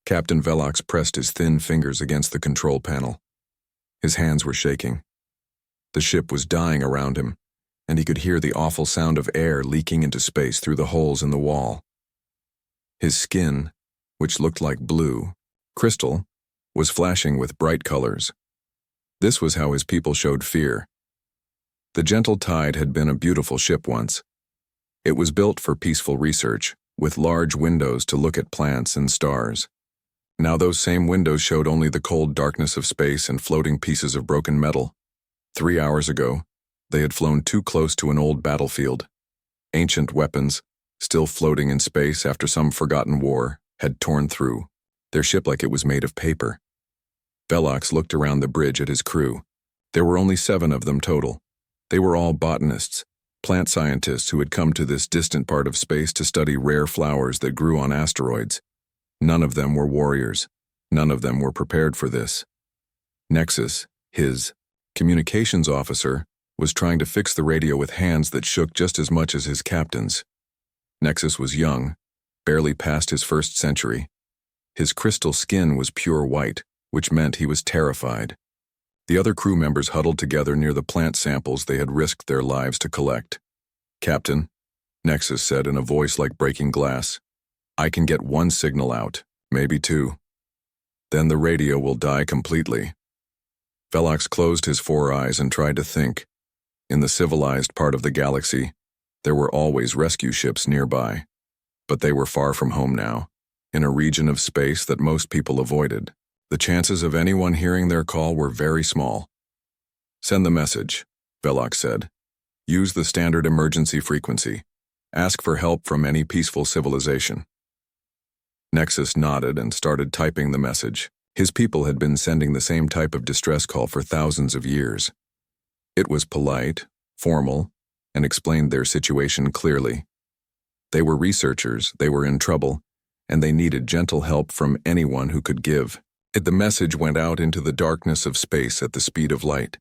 Captain Velox pressed his thin fingers against the control panel. His hands were shaking. The ship was dying around him, and he could hear the awful sound of air leaking into space through the holes in the wall. His skin, which looked like blue, crystal, was flashing with bright colors. This was how his people showed fear. The Gentle Tide had been a beautiful ship once. It was built for peaceful research, with large windows to look at plants and stars. Now those same windows showed only the cold darkness of space and floating pieces of broken metal. 3 hours ago, they had flown too close to an old battlefield. Ancient weapons, still floating in space after some forgotten war, had torn through, their ship like it was made of paper. Velox looked around the bridge at his crew. There were only 7 of them total. They were all botanists, plant scientists who had come to this distant part of space to study rare flowers that grew on asteroids. None of them were warriors. None of them were prepared for this. Nexus, his communications officer, was trying to fix the radio with hands that shook just as much as his captain's. Nexus was young, barely past his first century. His crystal skin was pure white, which meant he was terrified. The other crew members huddled together near the plant samples they had risked their lives to collect. "Captain," Nexus said in a voice like breaking glass, "I can get 1 signal out, maybe 2. Then the radio will die completely." Velox closed his 4 eyes and tried to think. In the civilized part of the galaxy, there were always rescue ships nearby. But they were far from home now, in a region of space that most people avoided. The chances of anyone hearing their call were very small. "Send the message," Velox said. "Use the standard emergency frequency. Ask for help from any peaceful civilization." Nexus nodded and started typing the message. His people had been sending the same type of distress call for thousands of years. It was polite, formal, and explained their situation clearly. They were researchers, they were in trouble, and they needed gentle help from anyone who could give. The message went out into the darkness of space at the speed of light.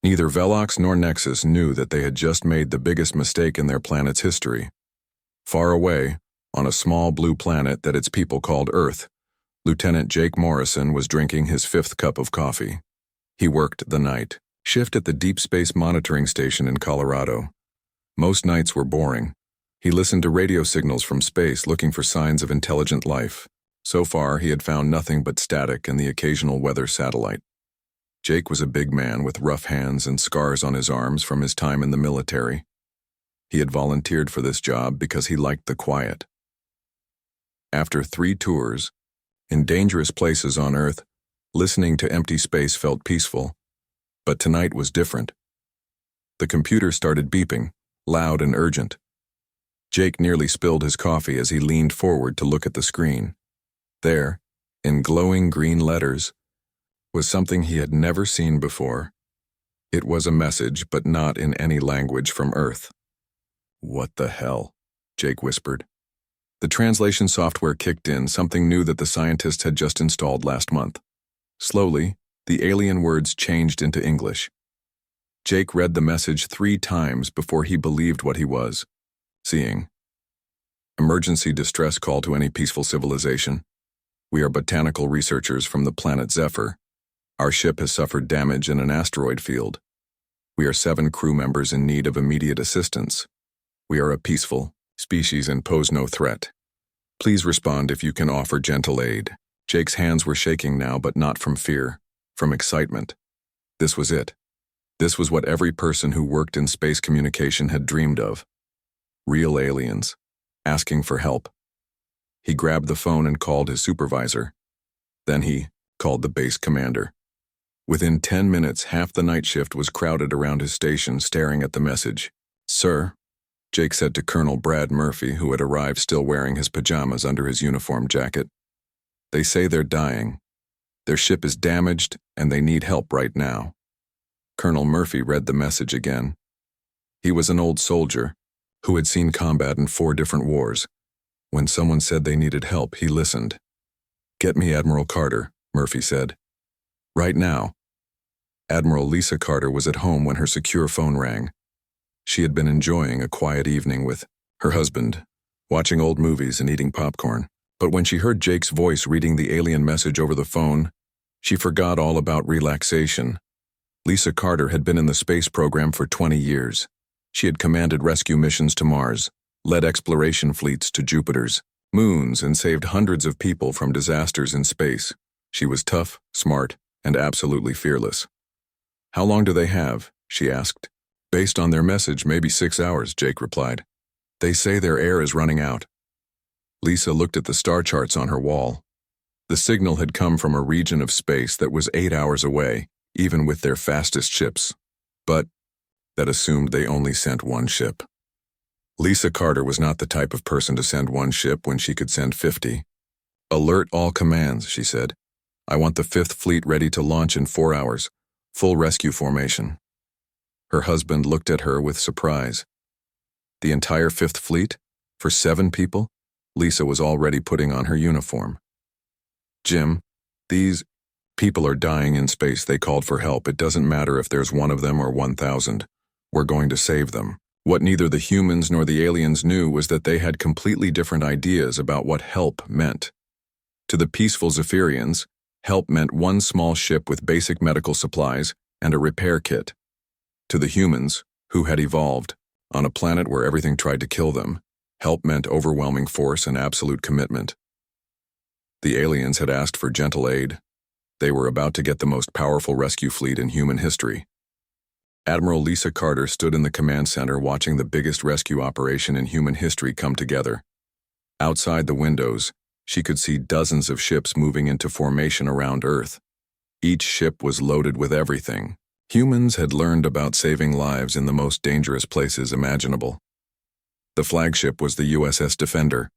Neither Velox nor Nexus knew that they had just made the biggest mistake in their planet's history. Far away, on a small blue planet that its people called Earth, Lieutenant Jake Morrison was drinking his 5th cup of coffee. He worked the night shift at the Deep Space Monitoring Station in Colorado. Most nights were boring. He listened to radio signals from space looking for signs of intelligent life. So far, he had found nothing but static and the occasional weather satellite. Jake was a big man with rough hands and scars on his arms from his time in the military. He had volunteered for this job because he liked the quiet. After 3 tours, in dangerous places on Earth, listening to empty space felt peaceful. But tonight was different. The computer started beeping, loud and urgent. Jake nearly spilled his coffee as he leaned forward to look at the screen. There, in glowing green letters, was something he had never seen before. It was a message, but not in any language from Earth. "What the hell?" Jake whispered. The translation software kicked in, something new that the scientists had just installed last month. Slowly, the alien words changed into English. Jake read the message 3 times before he believed what he was seeing. "Emergency distress call to any peaceful civilization. We are botanical researchers from the planet Zephyr. Our ship has suffered damage in an asteroid field. We are 7 crew members in need of immediate assistance. We are a peaceful species and pose no threat. Please respond if you can offer gentle aid." Jake's hands were shaking now, but not from fear, from excitement. This was it. This was what every person who worked in space communication had dreamed of. Real aliens, asking for help. He grabbed the phone and called his supervisor. Then he called the base commander. Within 10 minutes, half the night shift was crowded around his station staring at the message. "Sir," Jake said to Colonel Brad Murphy, who had arrived still wearing his pajamas under his uniform jacket. "They say they're dying. Their ship is damaged, and they need help right now." Colonel Murphy read the message again. He was an old soldier who had seen combat in 4 different wars. When someone said they needed help, he listened. "Get me Admiral Carter," Murphy said. "Right now." Admiral Lisa Carter was at home when her secure phone rang. She had been enjoying a quiet evening with her husband, watching old movies and eating popcorn. But when she heard Jake's voice reading the alien message over the phone, she forgot all about relaxation. Lisa Carter had been in the space program for 20 years. She had commanded rescue missions to Mars, led exploration fleets to Jupiter's moons, and saved hundreds of people from disasters in space. She was tough, smart, and absolutely fearless. "How long do they have?" she asked. "Based on their message, maybe 6 hours," Jake replied. "They say their air is running out." Lisa looked at the star charts on her wall. The signal had come from a region of space that was 8 hours away, even with their fastest ships. But that assumed they only sent one ship. Lisa Carter was not the type of person to send one ship when she could send 50. "Alert all commands," she said. "I want the 5th Fleet ready to launch in 4 hours. Full rescue formation." Her husband looked at her with surprise. The entire 5th Fleet? For 7 people? Lisa was already putting on her uniform. "Jim, these people are dying in space. They called for help. It doesn't matter if there's 1 of them or 1,000. We're going to save them." What neither the humans nor the aliens knew was that they had completely different ideas about what help meant. To the peaceful Zephyrians, help meant one small ship with basic medical supplies and a repair kit. To the humans, who had evolved on a planet where everything tried to kill them, help meant overwhelming force and absolute commitment. The aliens had asked for gentle aid. They were about to get the most powerful rescue fleet in human history. Admiral Lisa Carter stood in the command center watching the biggest rescue operation in human history come together. Outside the windows, she could see dozens of ships moving into formation around Earth. Each ship was loaded with everything. Humans had learned about saving lives in the most dangerous places imaginable. The flagship was the USS Defender,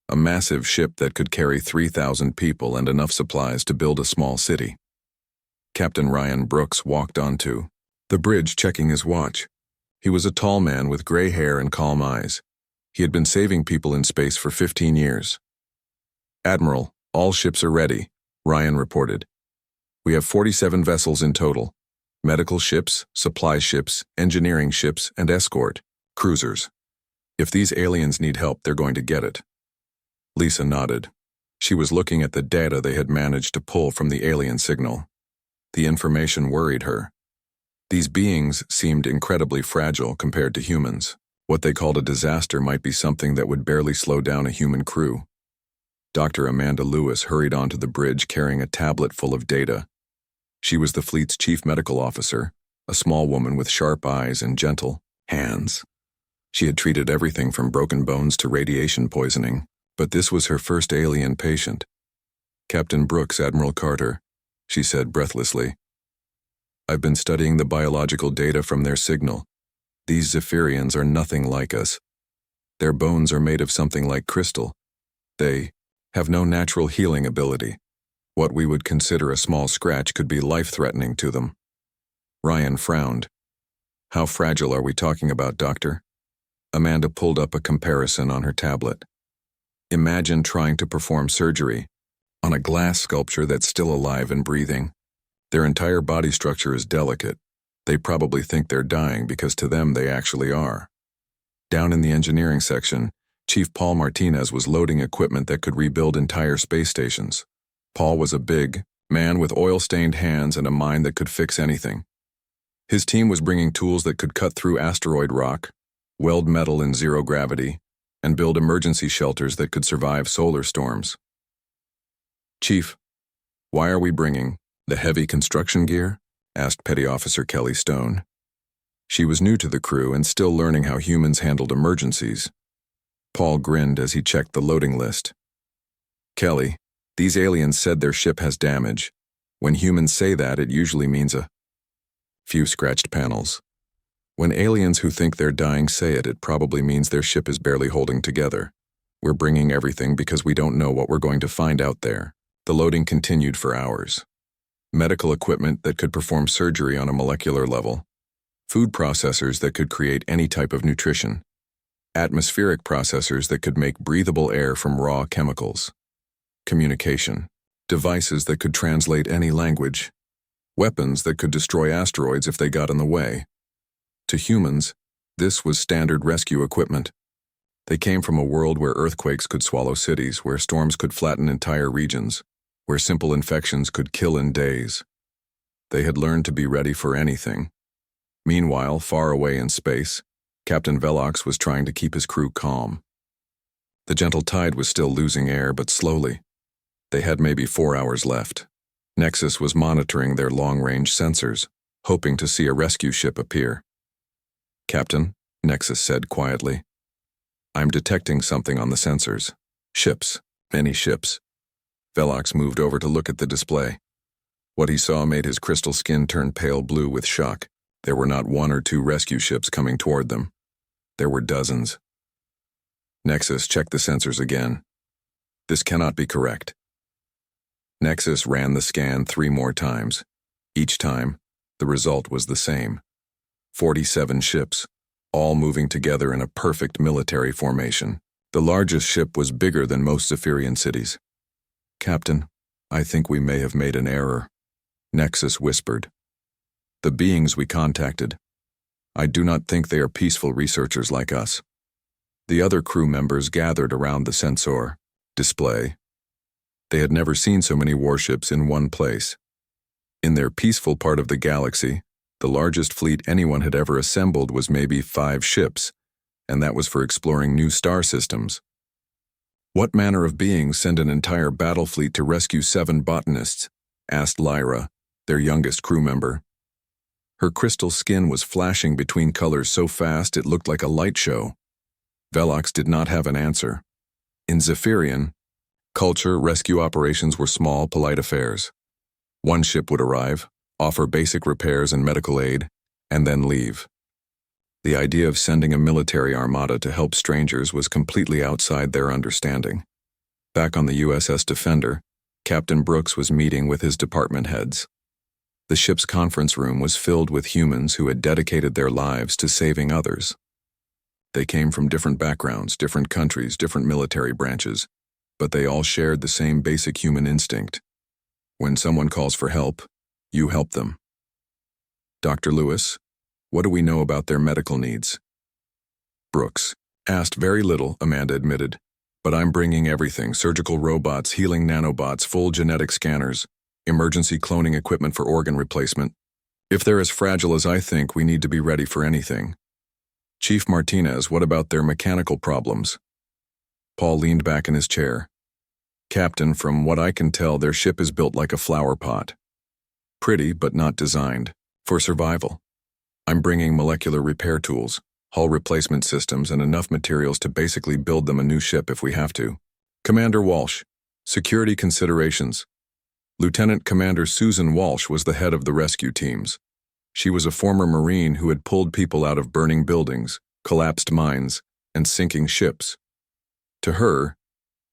a massive ship that could carry 3,000 people and enough supplies to build a small city. Captain Ryan Brooks walked onto the bridge checking his watch. He was a tall man with gray hair and calm eyes. He had been saving people in space for 15 years. "Admiral, all ships are ready," Ryan reported. "We have 47 vessels in total. Medical ships, supply ships, engineering ships, and escort cruisers. If these aliens need help, they're going to get it." Lisa nodded. She was looking at the data they had managed to pull from the alien signal. The information worried her. These beings seemed incredibly fragile compared to humans. What they called a disaster might be something that would barely slow down a human crew. Dr. Amanda Lewis hurried onto the bridge carrying a tablet full of data. She was the fleet's chief medical officer, a small woman with sharp eyes and gentle hands. She had treated everything from broken bones to radiation poisoning, but this was her first alien patient. "Captain Brooks, Admiral Carter," she said breathlessly. "I've been studying the biological data from their signal. These Zephyrians are nothing like us. Their bones are made of something like crystal. They have no natural healing ability. What we would consider a small scratch could be life-threatening to them." Ryan frowned. "How fragile are we talking about, Doctor?" Amanda pulled up a comparison on her tablet. "Imagine trying to perform surgery on a glass sculpture that's still alive and breathing. Their entire body structure is delicate. They probably think they're dying because to them they actually are." Down in the engineering section, Chief Paul Martinez was loading equipment that could rebuild entire space stations. Paul was a big man with oil-stained hands and a mind that could fix anything. His team was bringing tools that could cut through asteroid rock, weld metal in zero gravity, and build emergency shelters that could survive solar storms. "Chief, why are we bringing the heavy construction gear?" asked Petty Officer Kelly Stone. She was new to the crew and still learning how humans handled emergencies. Paul grinned as he checked the loading list. "Kelly, these aliens said their ship has damage. When humans say that, it usually means a few scratched panels. When aliens who think they're dying say it, it probably means their ship is barely holding together. We're bringing everything because we don't know what we're going to find out there." The loading continued for hours. Medical equipment that could perform surgery on a molecular level, food processors that could create any type of nutrition, atmospheric processors that could make breathable air from raw chemicals, communication, devices that could translate any language, weapons that could destroy asteroids if they got in the way. To humans, this was standard rescue equipment. They came from a world where earthquakes could swallow cities, where storms could flatten entire regions, where simple infections could kill in days. They had learned to be ready for anything. Meanwhile, far away in space, Captain Velox was trying to keep his crew calm. The gentle tide was still losing air, but slowly. They had maybe 4 hours left. Nexus was monitoring their long-range sensors, hoping to see a rescue ship appear. "Captain," Nexus said quietly, "I'm detecting something on the sensors. Ships, many ships." Velox moved over to look at the display. What he saw made his crystal skin turn pale blue with shock. There were not 1 or 2 rescue ships coming toward them. There were dozens. Nexus checked the sensors again. "This cannot be correct." Nexus ran the scan 3 more times. Each time, the result was the same. 47 ships, all moving together in a perfect military formation. The largest ship was bigger than most Zephyrian cities. "Captain, I think we may have made an error," Nexus whispered. "The beings we contacted, I do not think they are peaceful researchers like us." The other crew members gathered around the sensor display. They had never seen so many warships in one place. In their peaceful part of the galaxy, the largest fleet anyone had ever assembled was maybe 5 ships, and that was for exploring new star systems. "What manner of beings send an entire battle fleet to rescue 7 botanists?" asked Lyra, their youngest crew member. Her crystal skin was flashing between colors so fast it looked like a light show. Velox did not have an answer. In Zephyrian, culture rescue operations were small, polite affairs. One ship would arrive, offer basic repairs and medical aid, and then leave. The idea of sending a military armada to help strangers was completely outside their understanding. Back on the USS Defender, Captain Brooks was meeting with his department heads. The ship's conference room was filled with humans who had dedicated their lives to saving others. They came from different backgrounds, different countries, different military branches, but they all shared the same basic human instinct. When someone calls for help, you help them. "Dr. Lewis, what do we know about their medical needs?" Brooks asked. "Very little," Amanda admitted, "but I'm bringing everything: surgical robots, healing nanobots, full genetic scanners, emergency cloning equipment for organ replacement. If they're as fragile as I think, we need to be ready for anything." "Chief Martinez, what about their mechanical problems?" Paul leaned back in his chair. "Captain, from what I can tell, their ship is built like a flower pot. Pretty, but not designed for survival. I'm bringing molecular repair tools, hull replacement systems, and enough materials to basically build them a new ship if we have to." "Commander Walsh, security considerations." Lieutenant Commander Susan Walsh was the head of the rescue teams. She was a former Marine who had pulled people out of burning buildings, collapsed mines, and sinking ships. To her,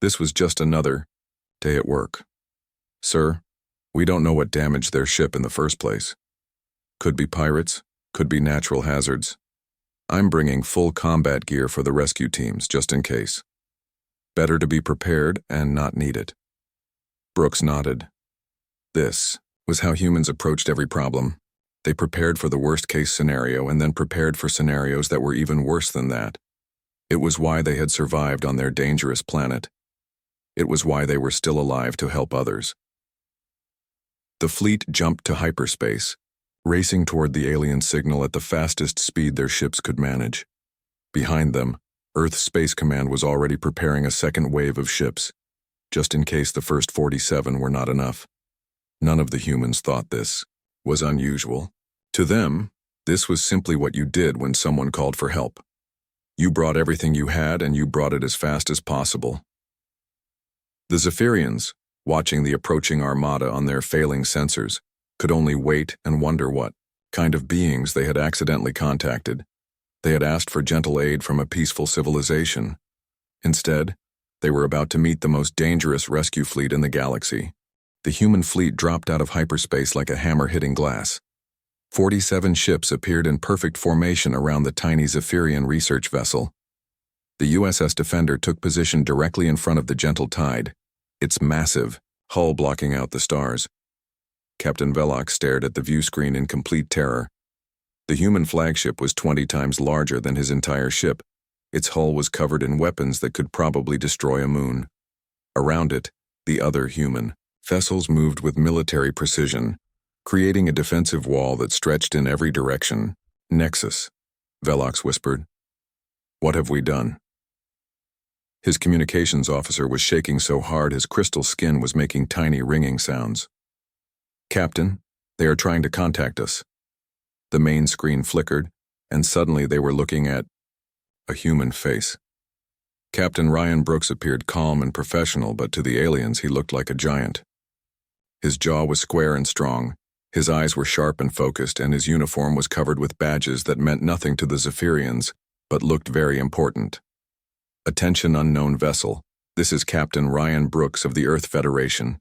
this was just another day at work. "Sir, we don't know what damaged their ship in the first place. Could be pirates, could be natural hazards. I'm bringing full combat gear for the rescue teams, just in case. Better to be prepared and not need it." Brooks nodded. This was how humans approached every problem. They prepared for the worst-case scenario and then prepared for scenarios that were even worse than that. It was why they had survived on their dangerous planet. It was why they were still alive to help others. The fleet jumped to hyperspace, racing toward the alien signal at the fastest speed their ships could manage. Behind them, Earth Space Command was already preparing a second wave of ships, just in case the first 47 were not enough. None of the humans thought this was unusual. To them, this was simply what you did when someone called for help. You brought everything you had, and you brought it as fast as possible. The Zephyrians, watching the approaching armada on their failing sensors, could only wait and wonder what kind of beings they had accidentally contacted. They had asked for gentle aid from a peaceful civilization. Instead, they were about to meet the most dangerous rescue fleet in the galaxy. The human fleet dropped out of hyperspace like a hammer hitting glass. 47 ships appeared in perfect formation around the tiny Zephyrian research vessel. The USS Defender took position directly in front of the gentle tide, its massive hull blocking out the stars. Captain Velox stared at the view screen in complete terror. The human flagship was 20 times larger than his entire ship, Its hull was covered in weapons that could probably destroy a moon. Around it, the other human vessels moved with military precision, creating a defensive wall that stretched in every direction. Nexus, Velox whispered. What have we done? His communications officer was shaking so hard his crystal skin was making tiny ringing sounds. Captain, they are trying to contact us. The main screen flickered, and suddenly they were looking at a human face. Captain Ryan Brooks appeared calm and professional, but to the aliens he looked like a giant. His jaw was square and strong, his eyes were sharp and focused, and his uniform was covered with badges that meant nothing to the Zephyrians, but looked very important. Attention, unknown vessel. This is Captain Ryan Brooks of the Earth Federation,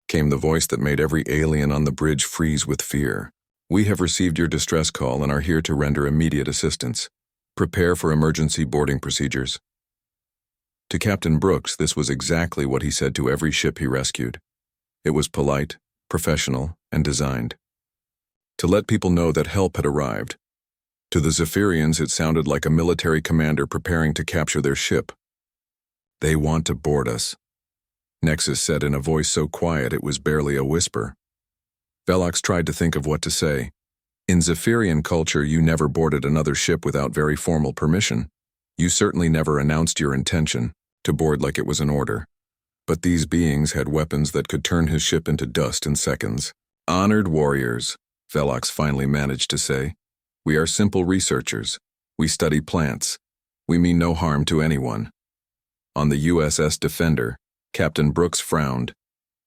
came the voice that made every alien on the bridge freeze with fear. We have received your distress call and are here to render immediate assistance. Prepare for emergency boarding procedures. To Captain Brooks, this was exactly what he said to every ship he rescued. It was polite, professional, and designed to let people know that help had arrived. To the Zephyrians, it sounded like a military commander preparing to capture their ship. They want to board us, Nexus said in a voice so quiet it was barely a whisper. Velox tried to think of what to say. In Zephyrian culture, you never boarded another ship without very formal permission. You certainly never announced your intention to board like it was an order. But these beings had weapons that could turn his ship into dust in seconds. Honored warriors, Velox finally managed to say. We are simple researchers. We study plants. We mean no harm to anyone. On the USS Defender, Captain Brooks frowned.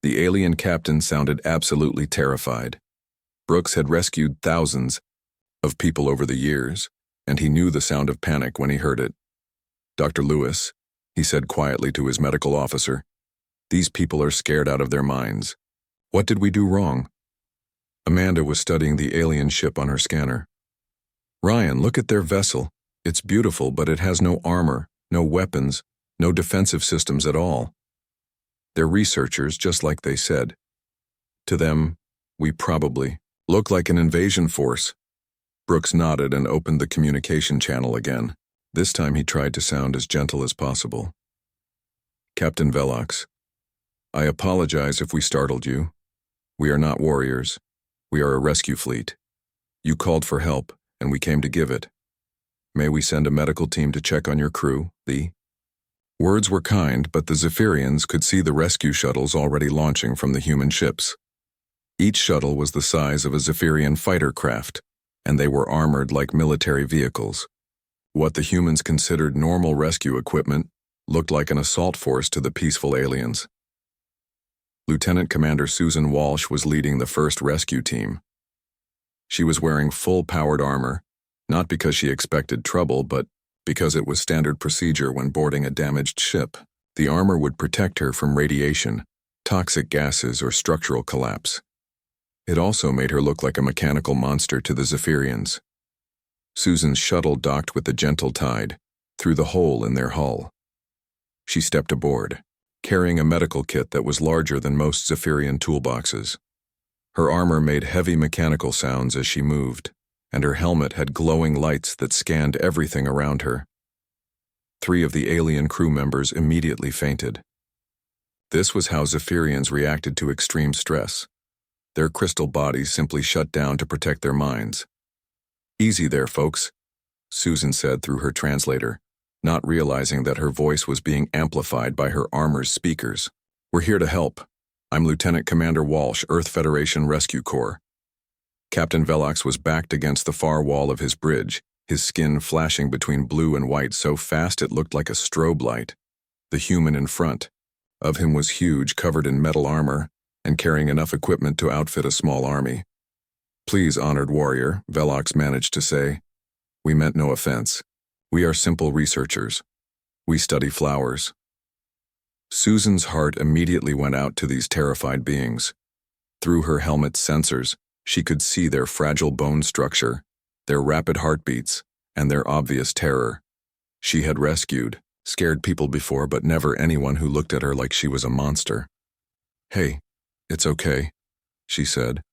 The alien captain sounded absolutely terrified. Brooks had rescued thousands of people over the years, and he knew the sound of panic when he heard it. Dr. Lewis, he said quietly to his medical officer, these people are scared out of their minds. What did we do wrong? Amanda was studying the alien ship on her scanner. Ryan, look at their vessel. It's beautiful, but it has no armor, no weapons, no defensive systems at all. They're researchers, just like they said. To them, we probably look like an invasion force. Brooks nodded and opened the communication channel again. This time he tried to sound as gentle as possible. Captain Velox, I apologize if we startled you. We are not warriors. We are a rescue fleet. You called for help, and we came to give it. May we send a medical team to check on your crew, the words were kind, but the Zephyrians could see the rescue shuttles already launching from the human ships. Each shuttle was the size of a Zephyrian fighter craft, and they were armored like military vehicles. What the humans considered normal rescue equipment looked like an assault force to the peaceful aliens. Lieutenant Commander Susan Walsh was leading the first rescue team. She was wearing full-powered armor, not because she expected trouble, but because it was standard procedure when boarding a damaged ship. The armor would protect her from radiation, toxic gases, or structural collapse. It also made her look like a mechanical monster to the Zephyrians. Susan's shuttle docked with the gentle tide, through the hole in their hull. She stepped aboard, carrying a medical kit that was larger than most Zephyrian toolboxes. Her armor made heavy mechanical sounds as she moved, and her helmet had glowing lights that scanned everything around her. 3 of the alien crew members immediately fainted. This was how Zephyrians reacted to extreme stress. Their crystal bodies simply shut down to protect their minds. Easy there, folks, Susan said through her translator, not realizing that her voice was being amplified by her armor's speakers. We're here to help. I'm Lieutenant Commander Walsh, Earth Federation Rescue Corps. Captain Velox was backed against the far wall of his bridge, his skin flashing between blue and white so fast it looked like a strobe light. The human in front of him was huge, covered in metal armor, and carrying enough equipment to outfit a small army. Please, honored warrior, Velox managed to say. We meant no offense. We are simple researchers. We study flowers. Susan's heart immediately went out to these terrified beings. Through her helmet's sensors, she could see their fragile bone structure, their rapid heartbeats, and their obvious terror. She had rescued, scared people before, but never anyone who looked at her like she was a monster. Hey, it's okay, she said,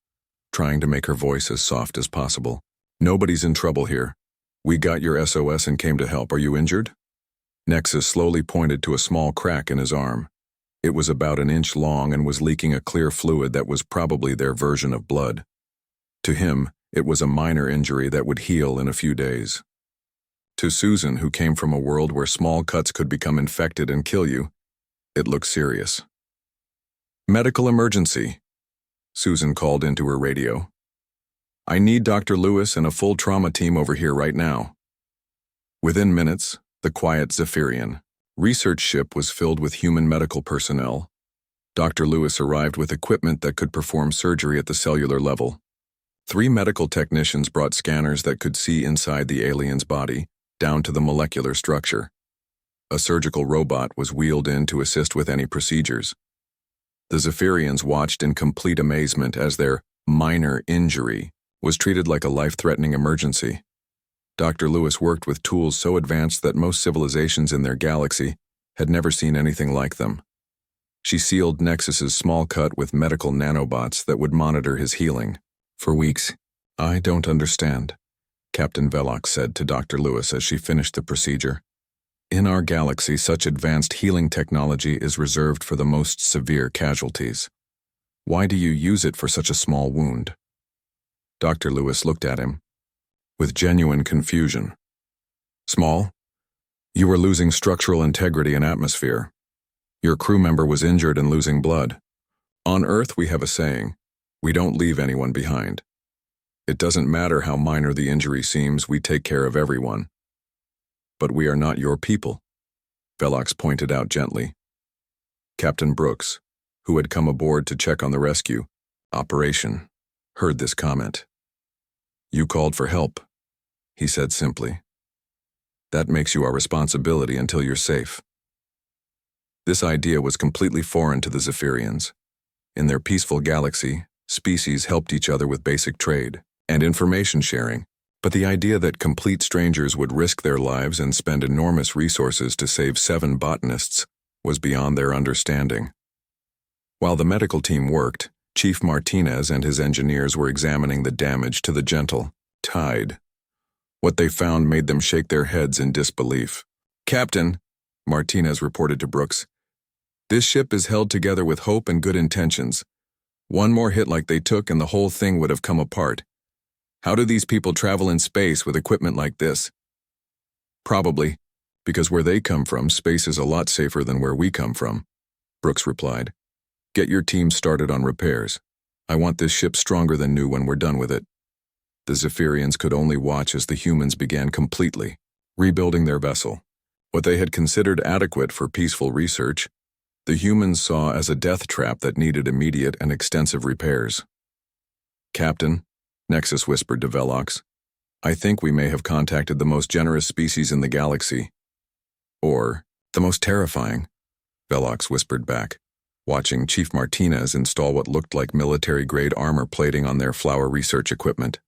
trying to make her voice as soft as possible. Nobody's in trouble here. We got your SOS and came to help. Are you injured? Nexus slowly pointed to a small crack in his arm. It was about an inch long and was leaking a clear fluid that was probably their version of blood. To him, it was a minor injury that would heal in a few days. To Susan, who came from a world where small cuts could become infected and kill you, it looked serious. "Medical emergency," Susan called into her radio. "I need Dr. Lewis and a full trauma team over here right now." Within minutes, the quiet Zephyrian research ship was filled with human medical personnel. Dr. Lewis arrived with equipment that could perform surgery at the cellular level. 3 medical technicians brought scanners that could see inside the alien's body, down to the molecular structure. A surgical robot was wheeled in to assist with any procedures. The Zephyrians watched in complete amazement as their minor injury was treated like a life-threatening emergency. Dr. Lewis worked with tools so advanced that most civilizations in their galaxy had never seen anything like them. She sealed Nexus's small cut with medical nanobots that would monitor his healing. For weeks, "I don't understand," Captain Velox said to Dr. Lewis as she finished the procedure. "In our galaxy, such advanced healing technology is reserved for the most severe casualties. Why do you use it for such a small wound?" Dr. Lewis looked at him with genuine confusion. "Small? You were losing structural integrity and atmosphere. Your crew member was injured and losing blood. On Earth, we have a saying, we don't leave anyone behind. It doesn't matter how minor the injury seems, we take care of everyone. But we are not your people," Velox pointed out gently. Captain Brooks, who had come aboard to check on the rescue operation, heard this comment. "You called for help," he said simply. "That makes you our responsibility until you're safe." This idea was completely foreign to the Zephyrians. In their peaceful galaxy, species helped each other with basic trade and information sharing, but the idea that complete strangers would risk their lives and spend enormous resources to save 7 botanists was beyond their understanding. While the medical team worked, Chief Martinez and his engineers were examining the damage to the gentle Tide. What they found made them shake their heads in disbelief. "Captain," Martinez reported to Brooks, "this ship is held together with hope and good intentions. One more hit like they took and the whole thing would have come apart. How do these people travel in space with equipment like this?" "Probably, because where they come from, space is a lot safer than where we come from," Brooks replied. "Get your team started on repairs. I want this ship stronger than new when we're done with it." The Zephyrians could only watch as the humans began completely rebuilding their vessel. What they had considered adequate for peaceful research, the humans saw as a death trap that needed immediate and extensive repairs. "Captain," Nexus whispered to Velox, "I think we may have contacted the most generous species in the galaxy." "Or the most terrifying," Velox whispered back, watching Chief Martinez install what looked like military-grade armor plating on their flower research equipment.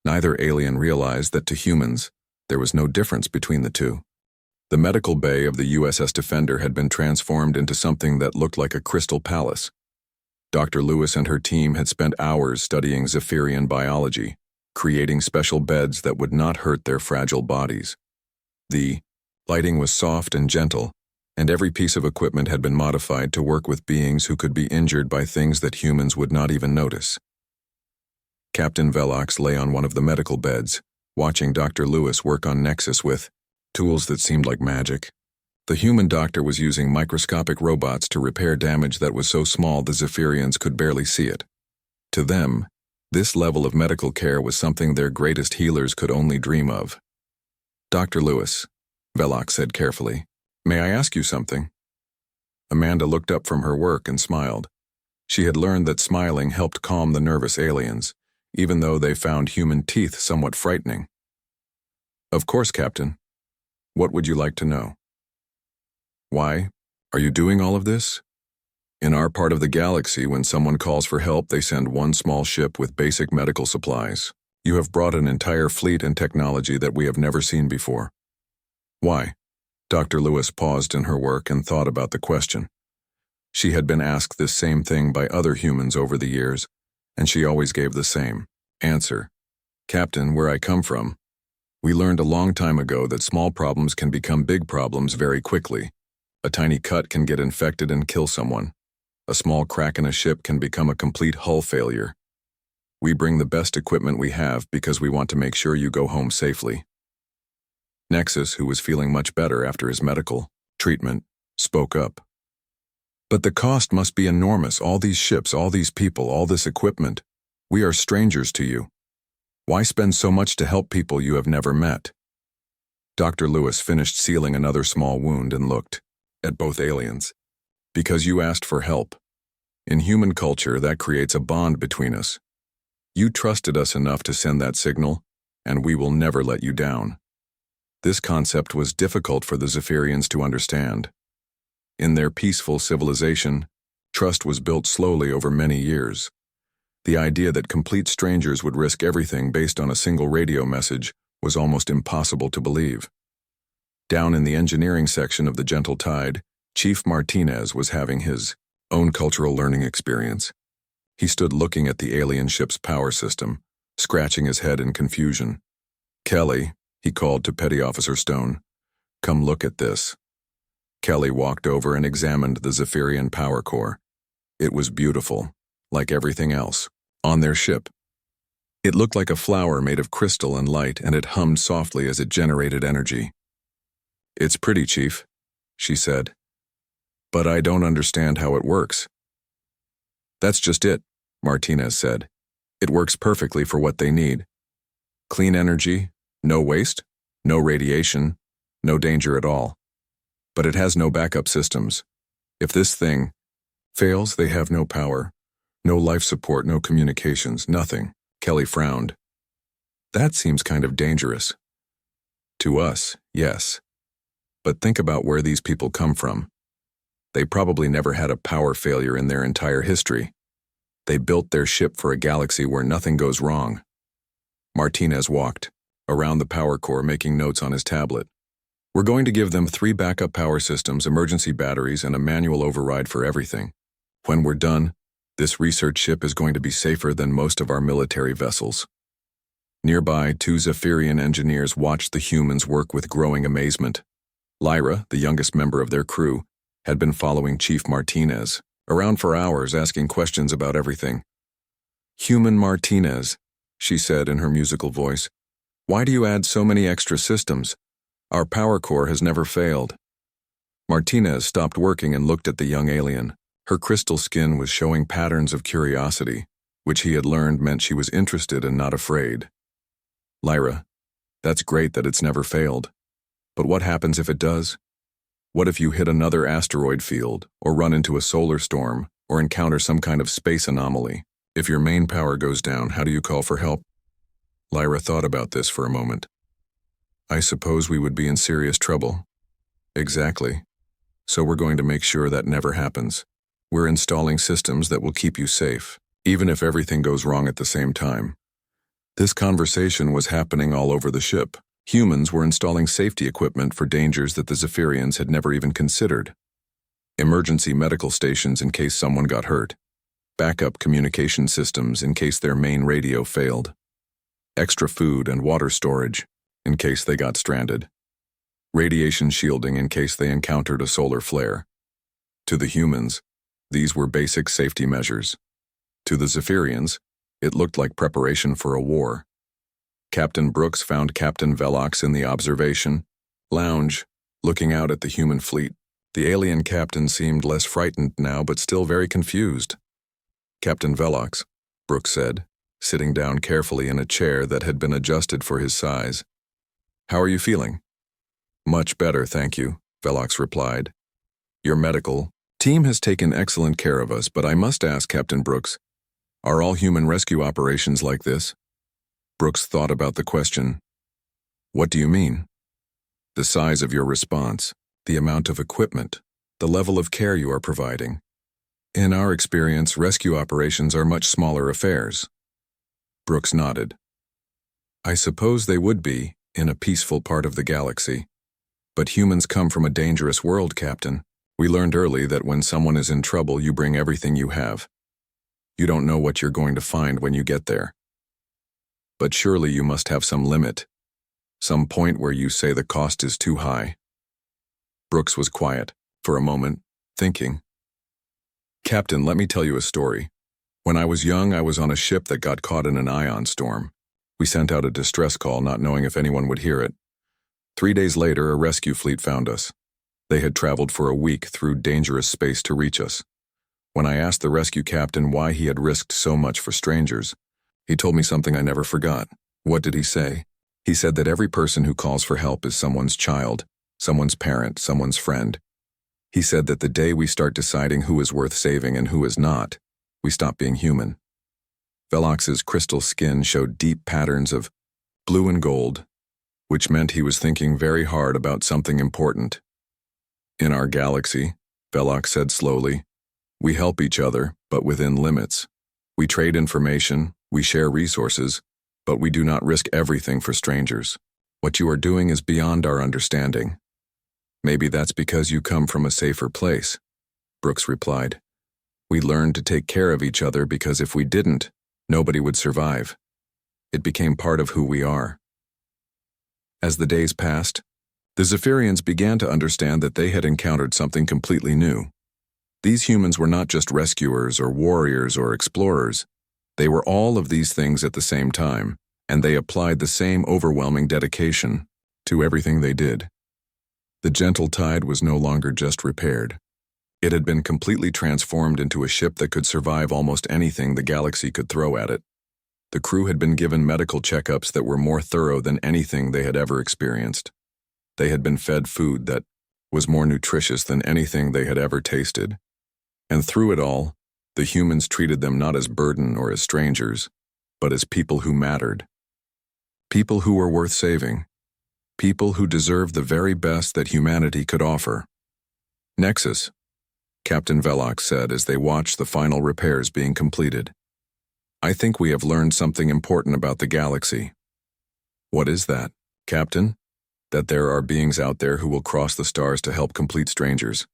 Neither alien realized that to humans, there was no difference between the two. The medical bay of the USS Defender had been transformed into something that looked like a crystal palace. Dr. Lewis and her team had spent hours studying Zephyrian biology, creating special beds that would not hurt their fragile bodies. The lighting was soft and gentle, and every piece of equipment had been modified to work with beings who could be injured by things that humans would not even notice. Captain Velox lay on one of the medical beds, watching Dr. Lewis work on Nexus with tools that seemed like magic. The human doctor was using microscopic robots to repair damage that was so small the Zephyrians could barely see it. To them, this level of medical care was something their greatest healers could only dream of. "Dr. Lewis," Velox said carefully, "may I ask you something?" Amanda looked up from her work and smiled. She had learned that smiling helped calm the nervous aliens, even though they found human teeth somewhat frightening. "Of course, Captain. What would you like to know?" "Why are you doing all of this? In our part of the galaxy, when someone calls for help, they send one small ship with basic medical supplies. You have brought an entire fleet and technology that we have never seen before. Why?" Dr. Lewis paused in her work and thought about the question. She had been asked this same thing by other humans over the years, and she always gave the same answer. "Captain, where I come from, We learned a long time ago that small problems can become big problems very quickly. A tiny cut can get infected and kill someone. A small crack in a ship can become a complete hull failure. We bring the best equipment we have because we want to make sure you go home safely. Nexus, who was feeling much better after his medical treatment, spoke up. But the cost must be enormous, all these ships, all these people, all this equipment. We are strangers to you. Why spend so much to help people you have never met? Dr. Lewis finished sealing another small wound and looked at both aliens. Because you asked for help. In human culture, that creates a bond between us. You trusted us enough to send that signal, and we will never let you down. This concept was difficult for the Zephyrians to understand. In their peaceful civilization, trust was built slowly over many years. The idea that complete strangers would risk everything based on a single radio message was almost impossible to believe. Down in the engineering section of the Gentle Tide, Chief Martinez was having his own cultural learning experience. He stood looking at the alien ship's power system, scratching his head in confusion. "Kelly," he called to Petty Officer Stone, "come look at this." Kelly walked over and examined the Zephyrian power core. It was beautiful, like everything else, on their ship. It looked like a flower made of crystal and light, and it hummed softly as it generated energy. "It's pretty, Chief," she said. "But I don't understand how it works." "That's just it," Martinez said. "It works perfectly for what they need. Clean energy, no waste, no radiation, no danger at all. But it has no backup systems. If this thing fails, they have no power, no life support, no communications, nothing." Kelly frowned. "That seems kind of dangerous." "To us, yes. But think about where these people come from. They probably never had a power failure in their entire history. They built their ship for a galaxy where nothing goes wrong." Martinez walked around the power core, making notes on his tablet. "We're going to give them 3 backup power systems, emergency batteries, and a manual override for everything. When we're done, this research ship is going to be safer than most of our military vessels." Nearby, 2 Zephyrian engineers watched the humans work with growing amazement. Lyra, the youngest member of their crew, had been following Chief Martinez around for hours, asking questions about everything. "Human Martinez," she said in her musical voice, "why do you add so many extra systems? Our power core has never failed." Martinez stopped working and looked at the young alien. Her crystal skin was showing patterns of curiosity, which he had learned meant she was interested and not afraid. "Lyra, that's great that it's never failed. But what happens if it does? What if you hit another asteroid field, or run into a solar storm, or encounter some kind of space anomaly? If your main power goes down, how do you call for help?" Lyra thought about this for a moment. "I suppose we would be in serious trouble." "Exactly. So we're going to make sure that never happens. We're installing systems that will keep you safe, even if everything goes wrong at the same time." This conversation was happening all over the ship. Humans were installing safety equipment for dangers that the Zephyrians had never even considered. Emergency medical stations in case someone got hurt. Backup communication systems in case their main radio failed. Extra food and water storage in case they got stranded. Radiation shielding in case they encountered a solar flare. To the humans, these were basic safety measures. To the Zephyrians, it looked like preparation for a war. Captain Brooks found Captain Velox in the observation lounge, looking out at the human fleet. The alien captain seemed less frightened now, but still very confused. "Captain Velox," Brooks said, sitting down carefully in a chair that had been adjusted for his size. "How are you feeling?" "Much better, thank you," Velox replied. "Your medical team has taken excellent care of us, but I must ask, Captain Brooks, are all human rescue operations like this?" Brooks thought about the question. "What do you mean?" "The size of your response, the amount of equipment, the level of care you are providing. In our experience, rescue operations are much smaller affairs." Brooks nodded. "I suppose they would be, in a peaceful part of the galaxy. But humans come from a dangerous world, Captain. We learned early that when someone is in trouble, you bring everything you have. You don't know what you're going to find when you get there. But surely you must have some limit. Some point where you say the cost is too high. Brooks was quiet, for a moment, thinking. Captain, let me tell you a story. When I was young, I was on a ship that got caught in an ion storm. We sent out a distress call, not knowing if anyone would hear it. 3 days later, a rescue fleet found us. They had traveled for a week through dangerous space to reach us. When I asked the rescue captain why he had risked so much for strangers, he told me something I never forgot. What did he say? He said that every person who calls for help is someone's child, someone's parent, someone's friend. He said that the day we start deciding who is worth saving and who is not, we stop being human. Velox's crystal skin showed deep patterns of blue and gold, which meant he was thinking very hard about something important. In our galaxy, Velox said slowly, we help each other, but within limits. We trade information, we share resources, but we do not risk everything for strangers. What you are doing is beyond our understanding. Maybe that's because you come from a safer place, Brooks replied. We learned to take care of each other because if we didn't, nobody would survive. It became part of who we are. As the days passed, the Zephyrians began to understand that they had encountered something completely new. These humans were not just rescuers or warriors or explorers. They were all of these things at the same time, and they applied the same overwhelming dedication to everything they did. The gentle tide was no longer just repaired. It had been completely transformed into a ship that could survive almost anything the galaxy could throw at it. The crew had been given medical checkups that were more thorough than anything they had ever experienced. They had been fed food that was more nutritious than anything they had ever tasted. And through it all, the humans treated them not as burden or as strangers, but as people who mattered. People who were worth saving. People who deserved the very best that humanity could offer. Nexus, Captain Velox said as they watched the final repairs being completed. I think we have learned something important about the galaxy. What is that, Captain? That there are beings out there who will cross the stars to help complete strangers.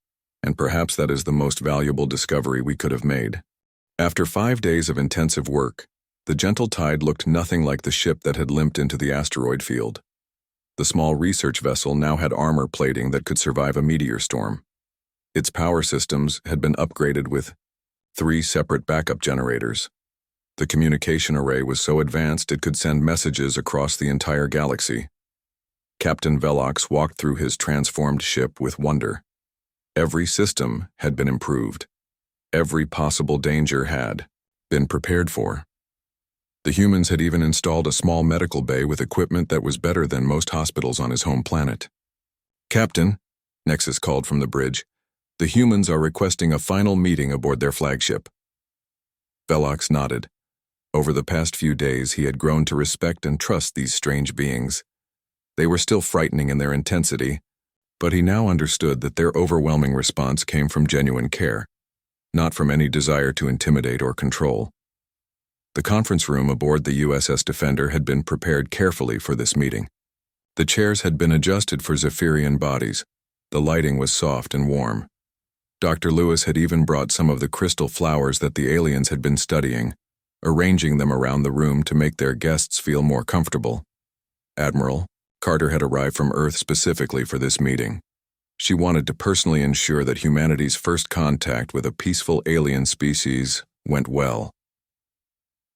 And perhaps that is the most valuable discovery we could have made. After 5 days of intensive work, the gentle tide looked nothing like the ship that had limped into the asteroid field. The small research vessel now had armor plating that could survive a meteor storm. Its power systems had been upgraded with 3 separate backup generators. The communication array was so advanced it could send messages across the entire galaxy. Captain Velox walked through his transformed ship with wonder. Every system had been improved. Every possible danger had been prepared for. The humans had even installed a small medical bay with equipment that was better than most hospitals on his home planet. Captain, Nexus called from the bridge, the humans are requesting a final meeting aboard their flagship. Velox nodded. Over the past few days, he had grown to respect and trust these strange beings. They were still frightening in their intensity, but he now understood that their overwhelming response came from genuine care, not from any desire to intimidate or control. The conference room aboard the USS Defender had been prepared carefully for this meeting. The chairs had been adjusted for Zephyrian bodies. The lighting was soft and warm. Dr. Lewis had even brought some of the crystal flowers that the aliens had been studying, arranging them around the room to make their guests feel more comfortable. Admiral Carter had arrived from Earth specifically for this meeting. She wanted to personally ensure that humanity's first contact with a peaceful alien species went well.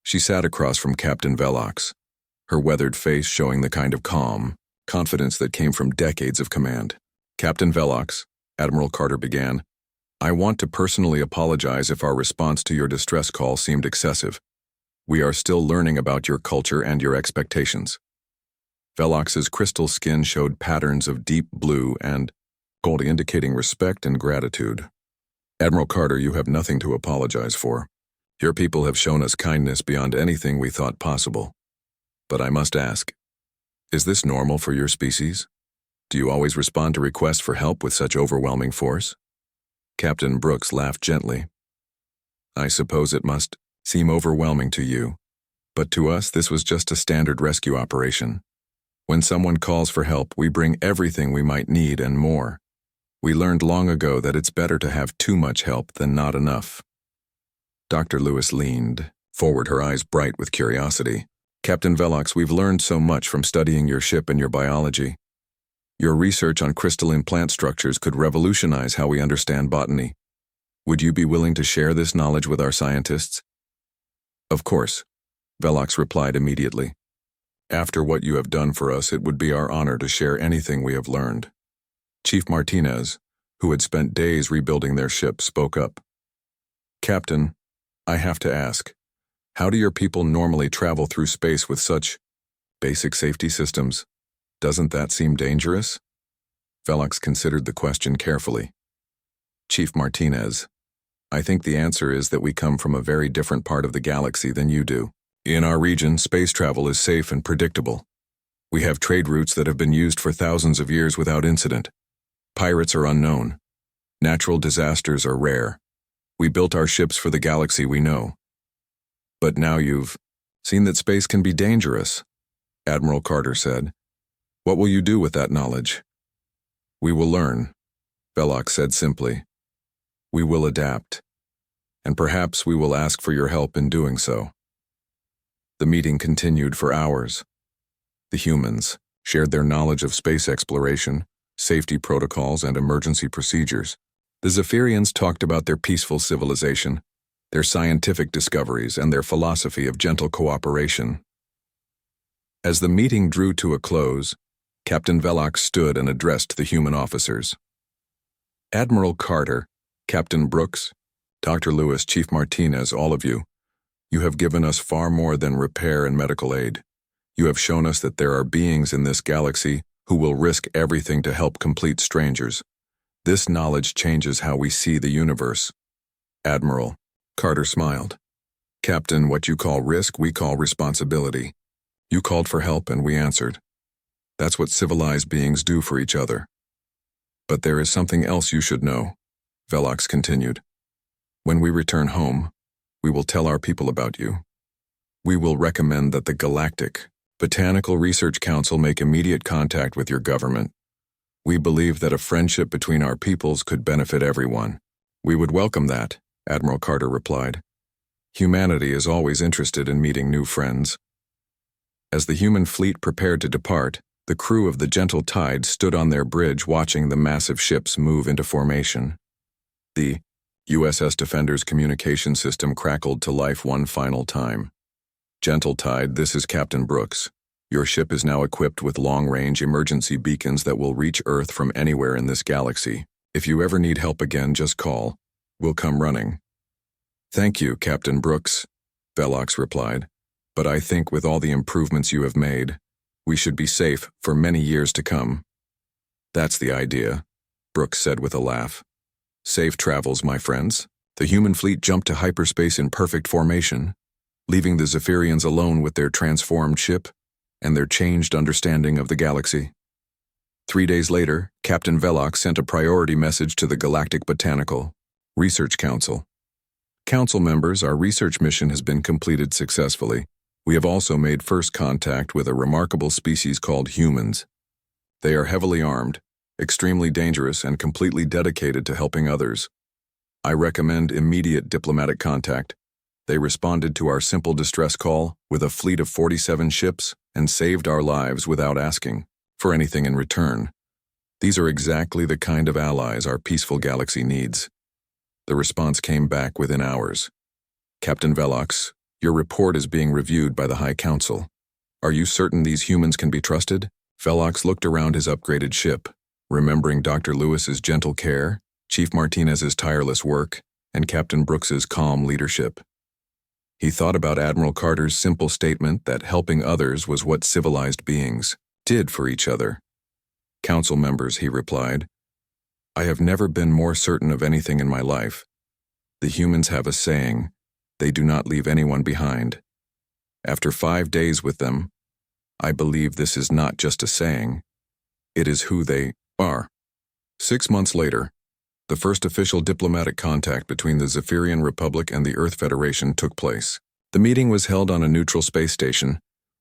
She sat across from Captain Velox, her weathered face showing the kind of calm, confidence that came from decades of command. Captain Velox, Admiral Carter began, I want to personally apologize if our response to your distress call seemed excessive. We are still learning about your culture and your expectations. Velox's crystal skin showed patterns of deep blue and gold indicating respect and gratitude. Admiral Carter, you have nothing to apologize for. Your people have shown us kindness beyond anything we thought possible. But I must ask, is this normal for your species? Do you always respond to requests for help with such overwhelming force? Captain Brooks laughed gently. I suppose it must seem overwhelming to you, but to us this was just a standard rescue operation. When someone calls for help, we bring everything we might need and more. We learned long ago that it's better to have too much help than not enough. Dr. Lewis leaned forward, her eyes bright with curiosity. Captain Velox, we've learned so much from studying your ship and your biology. Your research on crystalline plant structures could revolutionize how we understand botany. Would you be willing to share this knowledge with our scientists? Of course, Velox replied immediately. After what you have done for us, it would be our honor to share anything we have learned. Chief Martinez, who had spent days rebuilding their ship, spoke up. Captain, I have to ask, how do your people normally travel through space with such basic safety systems? Doesn't that seem dangerous? Velox considered the question carefully. Chief Martinez, I think the answer is that we come from a very different part of the galaxy than you do. In our region, space travel is safe and predictable. We have trade routes that have been used for thousands of years without incident. Pirates are unknown. Natural disasters are rare. We built our ships for the galaxy we know. But now you've seen that space can be dangerous, Admiral Carter said. What will you do with that knowledge? We will learn, Velox said simply. We will adapt. And perhaps we will ask for your help in doing so. The meeting continued for hours. The humans shared their knowledge of space exploration, safety protocols, and emergency procedures. The Zephyrians talked about their peaceful civilization, their scientific discoveries, and their philosophy of gentle cooperation. As the meeting drew to a close, Captain Velox stood and addressed the human officers. Admiral Carter, Captain Brooks, Dr. Lewis, Chief Martinez, all of you, you have given us far more than repair and medical aid. You have shown us that there are beings in this galaxy who will risk everything to help complete strangers. This knowledge changes how we see the universe. Admiral, Carter smiled. Captain, what you call risk, we call responsibility. You called for help and we answered. That's what civilized beings do for each other. But there is something else you should know, Velox continued. When we return home, we will tell our people about you. We will recommend that the Galactic Botanical Research Council make immediate contact with your government. We believe that a friendship between our peoples could benefit everyone. We would welcome that, Admiral Carter replied. Humanity is always interested in meeting new friends. As the human fleet prepared to depart, the crew of the Gentle Tide stood on their bridge watching the massive ships move into formation. The USS Defender's communication system crackled to life one final time. Gentle Tide, this is Captain Brooks. Your ship is now equipped with long-range emergency beacons that will reach Earth from anywhere in this galaxy. If you ever need help again, just call. We'll come running. Thank you, Captain Brooks, Velox replied. But I think with all the improvements you have made, we should be safe for many years to come. That's the idea, Brooks said with a laugh. Safe travels, my friends. The human fleet jumped to hyperspace in perfect formation, leaving the Zephyrians alone with their transformed ship and their changed understanding of the galaxy. 3 days later, Captain Velox sent a priority message to the Galactic Botanical Research Council. Council members, our research mission has been completed successfully. We have also made first contact with a remarkable species called humans. They are heavily armed, extremely dangerous, and completely dedicated to helping others. I recommend immediate diplomatic contact. They responded to our simple distress call with a fleet of 47 ships and saved our lives without asking for anything in return. These are exactly the kind of allies our peaceful galaxy needs. The response came back within hours. Captain Velox, your report is being reviewed by the High Council. Are you certain these humans can be trusted? Velox looked around his upgraded ship, remembering Dr. Lewis's gentle care, Chief Martinez's tireless work, and Captain Brooks's calm leadership. He thought about Admiral Carter's simple statement that helping others was what civilized beings did for each other. Council members, he replied, I have never been more certain of anything in my life. The humans have a saying, they do not leave anyone behind. After 5 days with them, I believe this is not just a saying, it is who they are. 6 months later, the first official diplomatic contact between the Zephyrian Republic and the Earth Federation took place. The meeting was held on a neutral space station,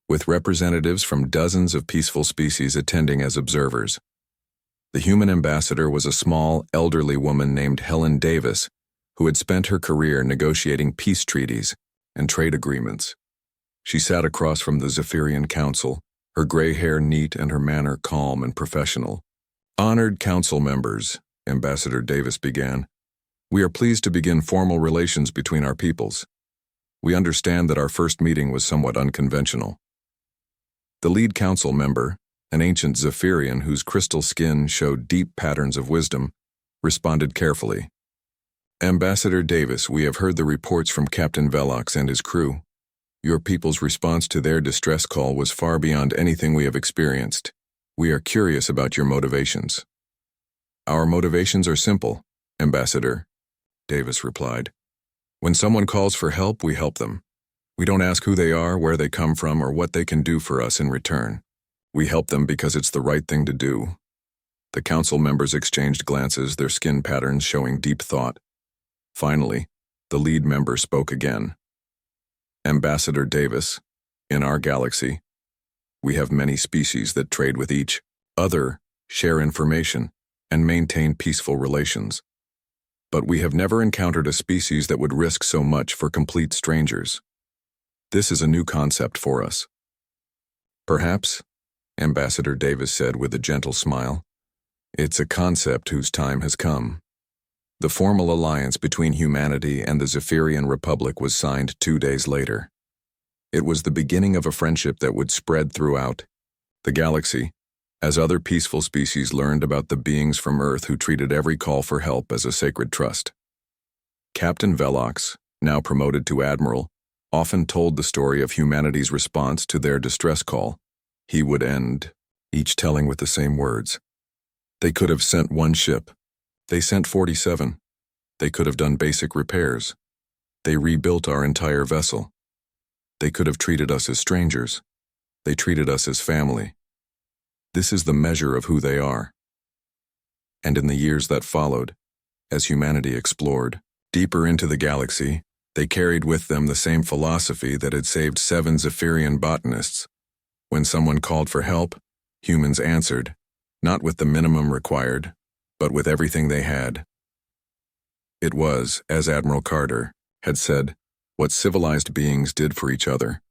with representatives from dozens of peaceful species attending as observers. The human ambassador was a small, elderly woman named Helen Davis, who had spent her career negotiating peace treaties and trade agreements. She sat across from the Zephyrian Council, her gray hair neat and her manner calm and professional. "Honored council members," Ambassador Davis began, "we are pleased to begin formal relations between our peoples. We understand that our first meeting was somewhat unconventional." The lead council member, an ancient Zephyrian whose crystal skin showed deep patterns of wisdom, responded carefully. "Ambassador Davis, we have heard the reports from Captain Velox and his crew. Your people's response to their distress call was far beyond anything we have experienced. We are curious about your motivations." "Our motivations are simple, Ambassador," Davis replied. "When someone calls for help, we help them. We don't ask who they are, where they come from, or what they can do for us in return. We help them because it's the right thing to do." The council members exchanged glances, their skin patterns showing deep thought. Finally, the lead member spoke again. "Ambassador Davis, in our galaxy, we have many species that trade with each other, share information, and maintain peaceful relations. But we have never encountered a species that would risk so much for complete strangers. This is a new concept for us." "Perhaps," Ambassador Davis said with a gentle smile, "it's a concept whose time has come." The formal alliance between humanity and the Zephyrian Republic was signed 2 days later. It was the beginning of a friendship that would spread throughout the galaxy, as other peaceful species learned about the beings from Earth who treated every call for help as a sacred trust. Captain Velox, now promoted to Admiral, often told the story of humanity's response to their distress call. He would end, each telling with the same words. "They could have sent one ship. They sent 47. They could have done basic repairs. They rebuilt our entire vessel. They could have treated us as strangers. They treated us as family. This is the measure of who they are." And in the years that followed, as humanity explored deeper into the galaxy, they carried with them the same philosophy that had saved 7 Zephyrian botanists. When someone called for help, humans answered, not with the minimum required, but with everything they had. It was, as Admiral Carter had said, what civilized beings did for each other.